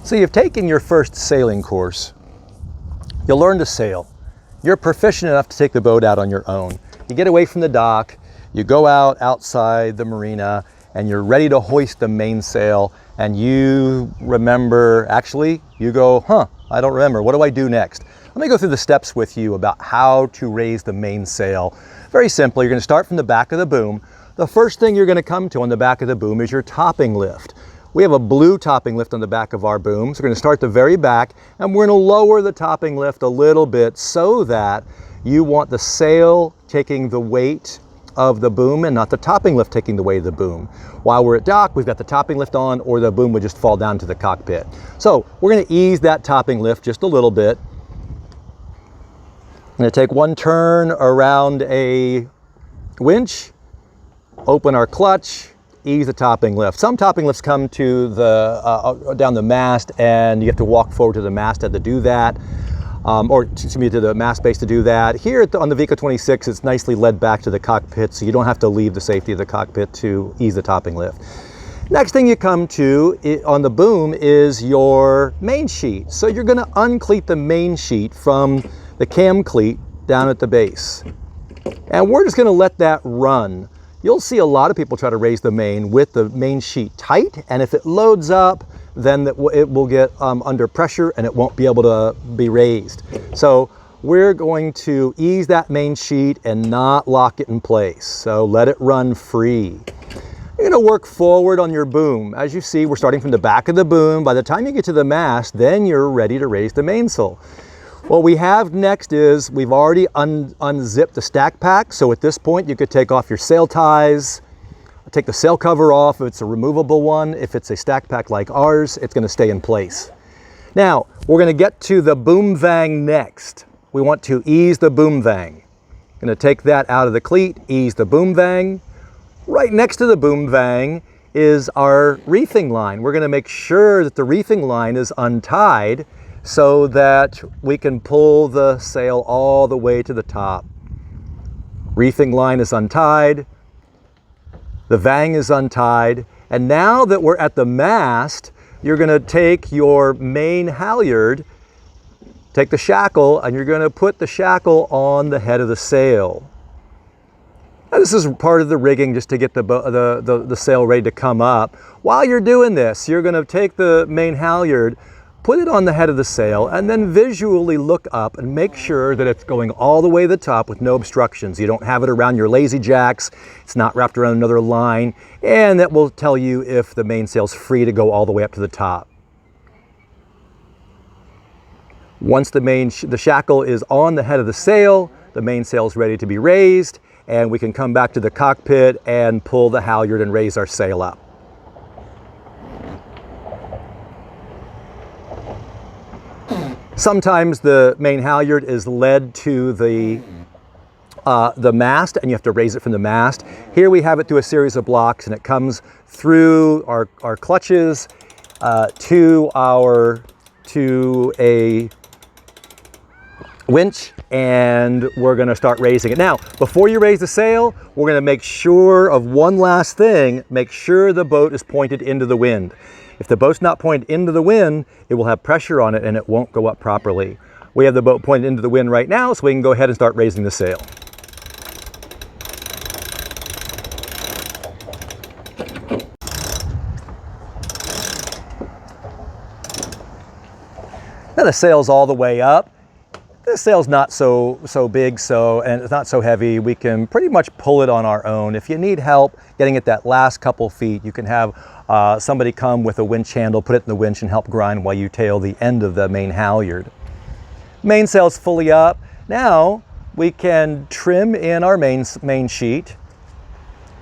So you've taken your first sailing course. You'll learn to sail. You're proficient enough to take the boat out on your own. You get away from the dock, you go out outside the marina, and you're ready to hoist the mainsail, and you remember, actually, you go, I don't remember, what do I do next? Let me go through the steps with you about how to raise the mainsail. Very simply, you're gonna start from the back of the boom. The first thing you're gonna come to on the back of the boom is your topping lift. We have a blue topping lift on the back of our boom. So we're gonna start the very back, and we're gonna lower the topping lift a little bit so that you want the sail taking the weight of the boom and not the topping lift taking the weight of the boom. While we're at dock, we've got the topping lift on, or the boom would just fall down to the cockpit. So we're gonna ease that topping lift just a little bit. I'm gonna take one turn around a winch, open our clutch, ease the topping lift. Some topping lifts come to the down the mast, and you have to walk forward to the masthead to do that, or excuse me, to the mast base to do that. Here on the Vico 26, it's nicely led back to the cockpit, so you don't have to leave the safety of the cockpit to ease the topping lift. Next thing you come to on the boom is your main sheet. So you're going to uncleat the main sheet from the cam cleat down at the base, and we're just going to let that run. You'll see a lot of people try to raise the main with the main sheet tight, and if it loads up, then it will get under pressure and it won't be able to be raised. So we're going to ease that main sheet and not lock it in place. So let it run free. You're gonna work forward on your boom. As you see, we're starting from the back of the boom. By the time you get to the mast, then you're ready to raise the mainsail. What we have next is we've already unzipped the stack pack. So at this point, you could take off your sail ties, take the sail cover off if it's a removable one. If it's a stack pack like ours, it's gonna stay in place. Now, we're gonna get to the boom vang next. We want to ease the boom vang. Gonna take that out of the cleat, ease the boom vang. Right next to the boom vang is our reefing line. We're gonna make sure that the reefing line is untied so that we can pull the sail all the way to the top. Reefing line is untied, the vang is untied, and now that we're at the mast, you're gonna take your main halyard, take the shackle, and you're gonna put the shackle on the head of the sail. Now, this is part of the rigging just to get the sail ready to come up. While you're doing this, you're gonna take the main halyard, put it on the head of the sail, and then visually look up and make sure that it's going all the way to the top with no obstructions. You don't have it around your lazy jacks, it's not wrapped around another line, and that will tell you if the mainsail's free to go all the way up to the top. Once the shackle is on the head of the sail, the mainsail is ready to be raised, and we can come back to the cockpit and pull the halyard and raise our sail up. Sometimes the main halyard is led to the mast, and you have to raise it from the mast. Here we have it through a series of blocks, and it comes through our clutches to a winch, and we're gonna start raising it. Now, before you raise the sail, we're gonna make sure of one last thing. Make sure the boat is pointed into the wind. If the boat's not pointed into the wind, it will have pressure on it and it won't go up properly. We have the boat pointed into the wind right now, so we can go ahead and start raising the sail. Now the sail's all the way up. This sail's not so big, and it's not so heavy. We can pretty much pull it on our own. If you need help getting it that last couple feet, you can have somebody come with a winch handle, put it in the winch, and help grind while you tail the end of the main halyard. Mainsail's fully up. Now we can trim in our main sheet,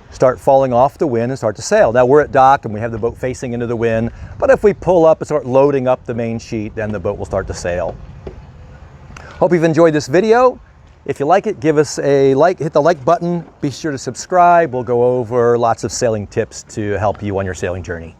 start falling off the wind, and start to sail. Now we're at dock and we have the boat facing into the wind, but if we pull up and start loading up the main sheet, then the boat will start to sail. Hope you've enjoyed this video. If you like it, give us a like, hit the like button. Be sure to subscribe. We'll go over lots of sailing tips to help you on your sailing journey.